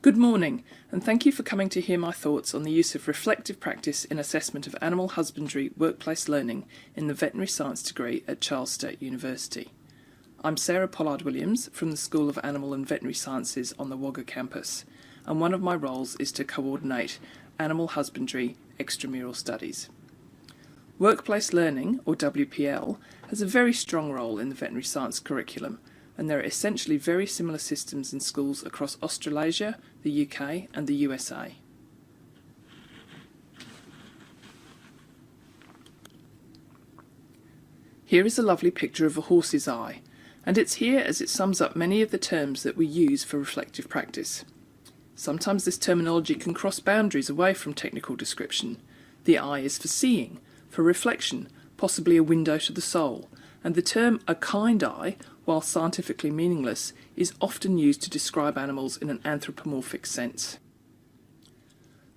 Good morning, and thank you for coming to hear my thoughts on the use of reflective practice in assessment of animal husbandry workplace learning in the veterinary science degree at Sturt University. I'm Sarah Pollard-Williams from the School of Animal and Veterinary Sciences on the Wagga campus, and one of my roles is to coordinate animal husbandry extramural studies. Workplace learning, or WPL, has a very strong role in the veterinary science curriculum, and there are essentially very similar systems in schools across Australasia, the UK and the USA. Here is a lovely picture of a horse's eye, and it's here as it sums up many of the terms that we use for reflective practice. Sometimes this terminology can cross boundaries away from technical description. The eye is for seeing, for reflection, possibly a window to the soul, and the term a kind eye, while scientifically meaningless, is often used to describe animals in an anthropomorphic sense.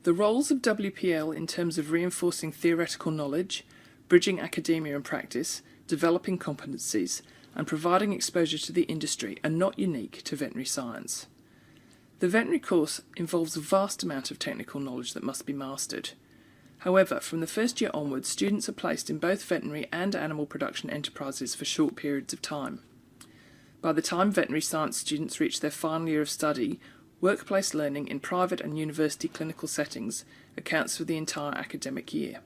The roles of WPL in terms of reinforcing theoretical knowledge, bridging academia and practice, developing competencies, and providing exposure to the industry are not unique to veterinary science. The veterinary course involves a vast amount of technical knowledge that must be mastered. However, from the first year onwards, students are placed in both veterinary and animal production enterprises for short periods of time. By the time veterinary science students reach their final year of study, workplace learning in private and university clinical settings accounts for the entire academic year.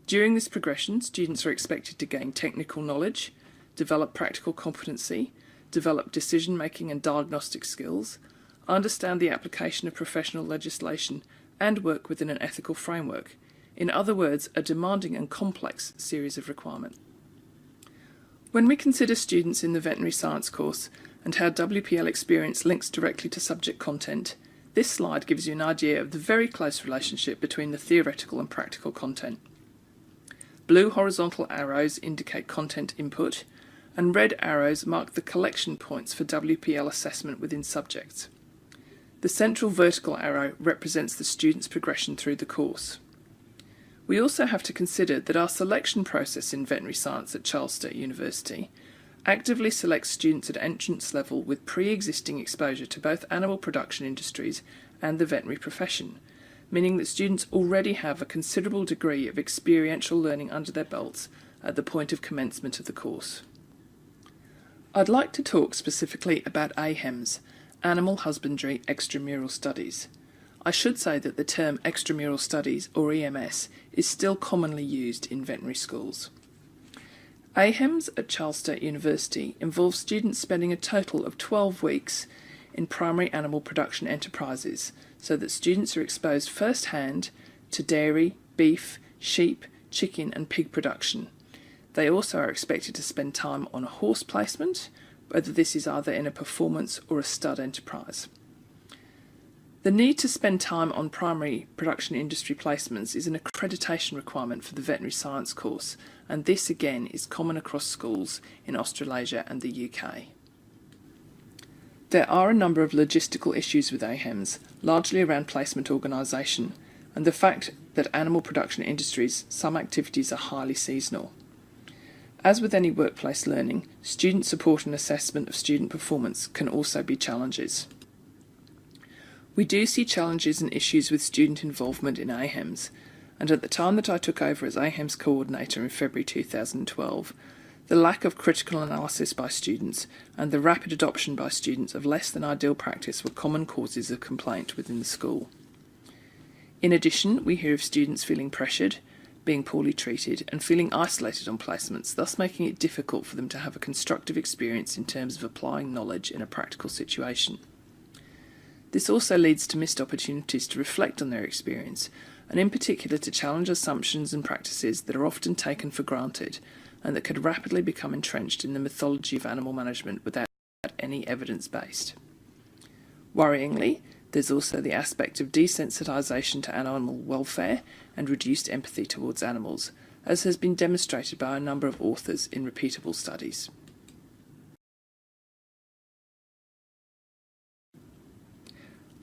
During this progression, students are expected to gain technical knowledge, develop practical competency, develop decision-making and diagnostic skills, understand the application of professional legislation, and work within an ethical framework. In other words, a demanding and complex series of requirements. When we consider students in the veterinary science course and how WPL experience links directly to subject content, this slide gives you an idea of the very close relationship between the theoretical and practical content. Blue horizontal arrows indicate content input, and red arrows mark the collection points for WPL assessment within subjects. The central vertical arrow represents the student's progression through the course. We also have to consider that our selection process in veterinary science at Sturt University actively selects students at entrance level with pre-existing exposure to both animal production industries and the veterinary profession, meaning that students already have a considerable degree of experiential learning under their belts at the point of commencement of the course. I'd like to talk specifically about AHEMS, Animal Husbandry Extramural Studies. I should say that the term extramural studies, or EMS, is still commonly used in veterinary schools. AHEMS at Sturt University involves students spending a total of 12 weeks in primary animal production enterprises, so that students are exposed firsthand to dairy, beef, sheep, chicken and pig production. They also are expected to spend time on a horse placement, whether this is either in a performance or a stud enterprise. The need to spend time on primary production industry placements is an accreditation requirement for the veterinary science course, and this again is common across schools in Australasia and the UK. There are a number of logistical issues with AHEMS, largely around placement organisation, and the fact that animal production industries, some activities are highly seasonal. As with any workplace learning, student support and assessment of student performance can also be challenges. We do see challenges and issues with student involvement in AHEMS, and at the time that I took over as AHEMS coordinator in February 2012, the lack of critical analysis by students and the rapid adoption by students of less than ideal practice were common causes of complaint within the school. In addition, we hear of students feeling pressured, being poorly treated and feeling isolated on placements, thus making it difficult for them to have a constructive experience in terms of applying knowledge in a practical situation. This also leads to missed opportunities to reflect on their experience, and in particular to challenge assumptions and practices that are often taken for granted and that could rapidly become entrenched in the mythology of animal management without any evidence-based. Worryingly, there's also the aspect of desensitisation to animal welfare and reduced empathy towards animals, as has been demonstrated by a number of authors in repeatable studies.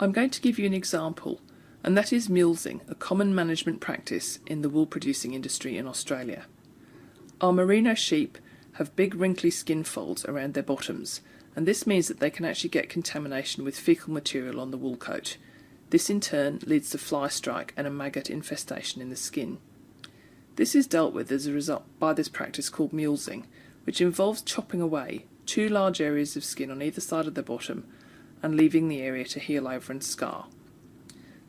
I'm going to give you an example, and that is mulesing, a common management practice in the wool producing industry in Australia. Our merino sheep have big wrinkly skin folds around their bottoms, and this means that they can actually get contamination with fecal material on the wool coat. This in turn leads to fly strike and a maggot infestation in the skin. This is dealt with as a result by this practice called mulesing, which involves chopping away 2 large areas of skin on either side of the bottom and leaving the area to heal over and scar.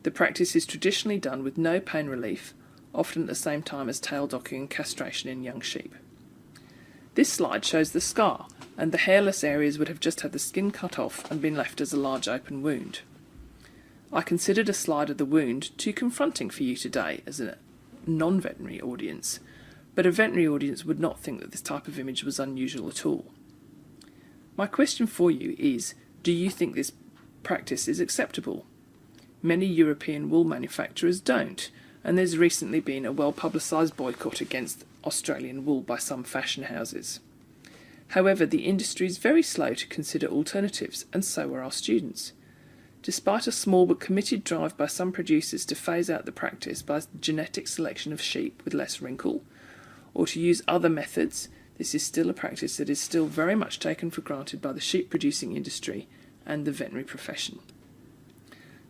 The practice is traditionally done with no pain relief, often at the same time as tail docking and castration in young sheep. This slide shows the scar, and the hairless areas would have just had the skin cut off and been left as a large open wound. I considered a slide of the wound too confronting for you today as a non-veterinary audience, but a veterinary audience would not think that this type of image was unusual at all. My question for you is, do you think this practice is acceptable? Many European wool manufacturers don't, and there's recently been a well-publicised boycott against Australian wool by some fashion houses. However, the industry is very slow to consider alternatives, and so are our students. Despite a small but committed drive by some producers to phase out the practice by genetic selection of sheep with less wrinkle, or to use other methods, this is still a practice that is still very much taken for granted by the sheep producing industry and the veterinary profession.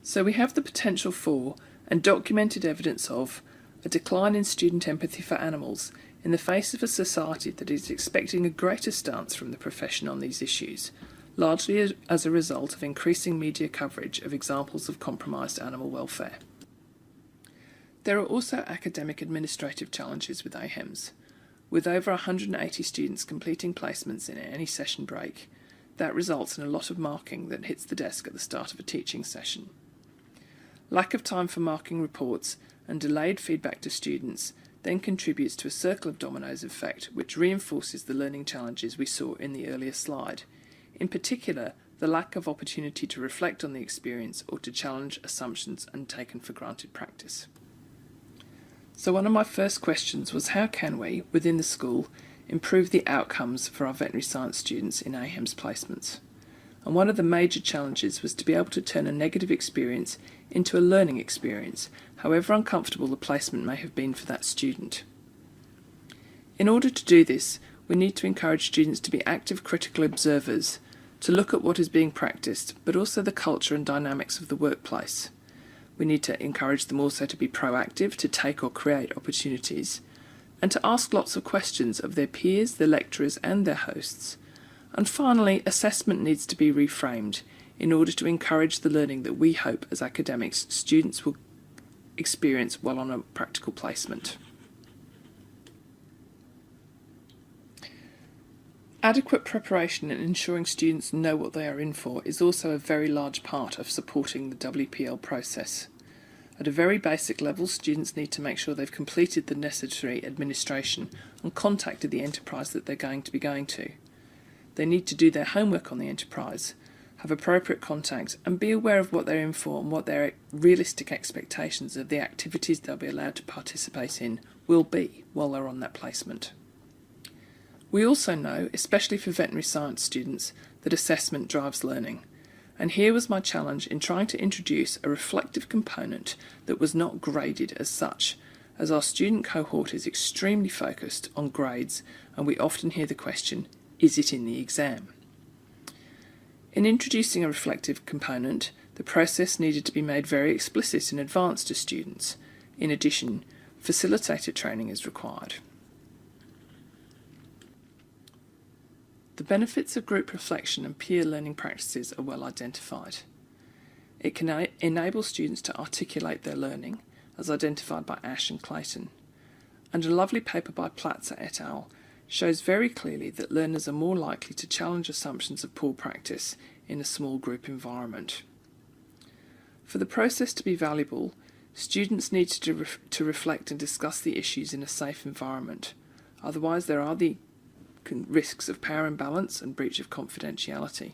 So we have the potential for, and documented evidence of, a decline in student empathy for animals in the face of a society that is expecting a greater stance from the profession on these issues, largely as a result of increasing media coverage of examples of compromised animal welfare. There are also academic administrative challenges with AHEMS. With over 180 students completing placements in any session break, that results in a lot of marking that hits the desk at the start of a teaching session. Lack of time for marking reports and delayed feedback to students then contributes to a circle of dominoes effect which reinforces the learning challenges we saw in the earlier slide. In particular, the lack of opportunity to reflect on the experience or to challenge assumptions and taken for granted practice. So one of my first questions was, how can we, within the school, improve the outcomes for our veterinary science students in AHEMS placements? And one of the major challenges was to be able to turn a negative experience into a learning experience, however uncomfortable the placement may have been for that student. In order to do this, we need to encourage students to be active critical observers, to look at what is being practiced, but also the culture and dynamics of the workplace. We need to encourage them also to be proactive, to take or create opportunities, and to ask lots of questions of their peers, their lecturers and their hosts. And finally, assessment needs to be reframed in order to encourage the learning that we hope as academics students will experience while on a practical placement. Adequate preparation and ensuring students know what they are in for is also a very large part of supporting the WPL process. At a very basic level, students need to make sure they've completed the necessary administration and contacted the enterprise that they're going to be going to. They need to do their homework on the enterprise, have appropriate contact and be aware of what they're in for and what their realistic expectations of the activities they'll be allowed to participate in will be while they're on that placement. We also know, especially for veterinary science students, that assessment drives learning. And here was my challenge in trying to introduce a reflective component that was not graded as such, as our student cohort is extremely focused on grades and we often hear the question, is it in the exam? In introducing a reflective component, the process needed to be made very explicit in advance to students. In addition, facilitator training is required. The benefits of group reflection and peer learning practices are well identified. It can enable students to articulate their learning, as identified by Ash and Clayton. And a lovely paper by Platzer et al. Shows very clearly that learners are more likely to challenge assumptions of poor practice in a small group environment. For the process to be valuable, students need to reflect and discuss the issues in a safe environment. Otherwise, there are the risks of power imbalance and breach of confidentiality.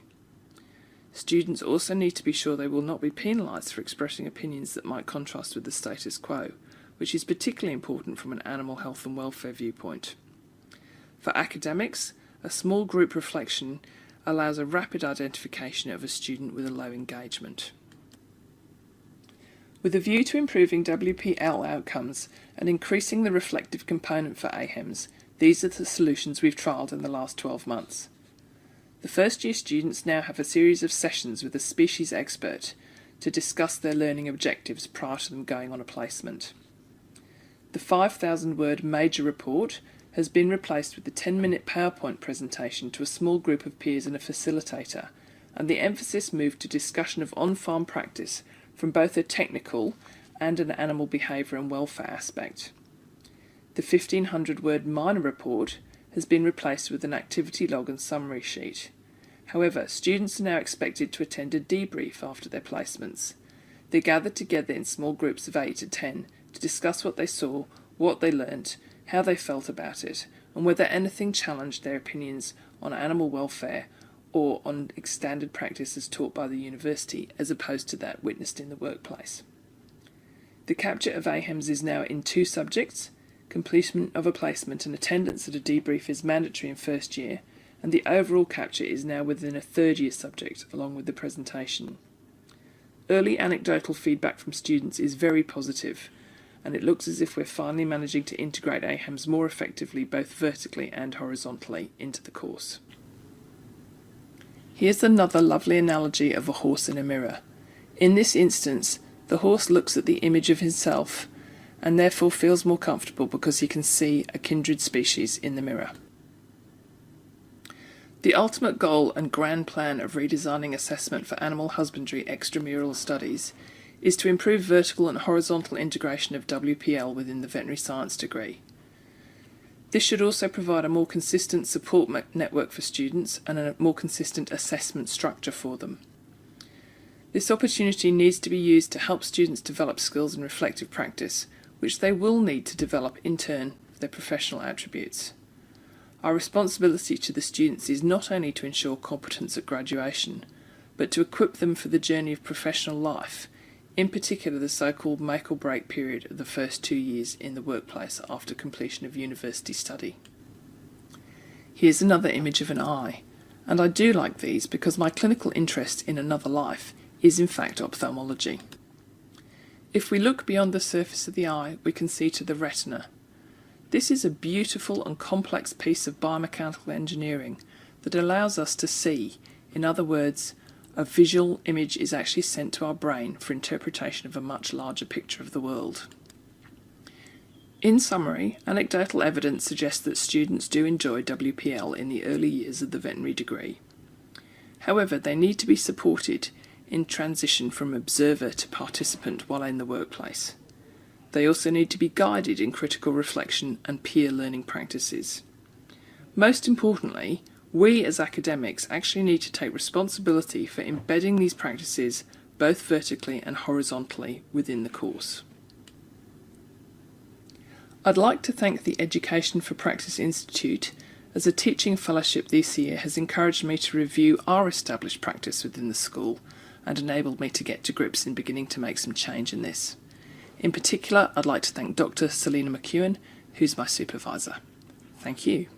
Students also need to be sure they will not be penalised for expressing opinions that might contrast with the status quo, which is particularly important from an animal health and welfare viewpoint. For academics, a small group reflection allows a rapid identification of a student with a low engagement. With a view to improving WPL outcomes and increasing the reflective component for AHEMS, these are the solutions we've trialled in the last 12 months. The first year students now have a series of sessions with a species expert to discuss their learning objectives prior to them going on a placement. The 5,000-word major report has been replaced with the 10-minute PowerPoint presentation to a small group of peers and a facilitator, and the emphasis moved to discussion of on-farm practice from both a technical and an animal behaviour and welfare aspect. The 1,500-word minor report has been replaced with an activity log and summary sheet. However, students are now expected to attend a debrief after their placements. They gather together in small groups of 8 to 10 to discuss what they saw, what they learnt, how they felt about it, and whether anything challenged their opinions on animal welfare or on standard practice as taught by the university as opposed to that witnessed in the workplace. The capture of AHEMS is now in 2 subjects. Completion of a placement and attendance at a debrief is mandatory in first year, and the overall capture is now within a third year subject along with the presentation. Early anecdotal feedback from students is very positive, and it looks as if we're finally managing to integrate AHEMS more effectively both vertically and horizontally into the course. Here's another lovely analogy of a horse in a mirror. In this instance, the horse looks at the image of himself and therefore feels more comfortable because he can see a kindred species in the mirror. The ultimate goal and grand plan of redesigning assessment for animal husbandry extramural studies is to improve vertical and horizontal integration of WPL within the veterinary science degree. This should also provide a more consistent support network for students and a more consistent assessment structure for them. This opportunity needs to be used to help students develop skills in reflective practice, which they will need to develop in turn for their professional attributes. Our responsibility to the students is not only to ensure competence at graduation, but to equip them for the journey of professional life, in particular the so-called make or break period of the first 2 years in the workplace after completion of university study. Here's another image of an eye, and I do like these because my clinical interest in another life is in fact ophthalmology. If we look beyond the surface of the eye, we can see to the retina. This is a beautiful and complex piece of biomechanical engineering that allows us to see. In other words, a visual image is actually sent to our brain for interpretation of a much larger picture of the world. In summary, anecdotal evidence suggests that students do enjoy WPL in the early years of the veterinary degree. However, they need to be supported in transition from observer to participant while in the workplace. They also need to be guided in critical reflection and peer learning practices. Most importantly, we as academics actually need to take responsibility for embedding these practices both vertically and horizontally within the course. I'd like to thank the Education for Practice Institute, as a teaching fellowship this year has encouraged me to review our established practice within the school and enabled me to get to grips in beginning to make some change in this. In particular, I'd like to thank Dr. Selina McEwen, who's my supervisor. Thank you.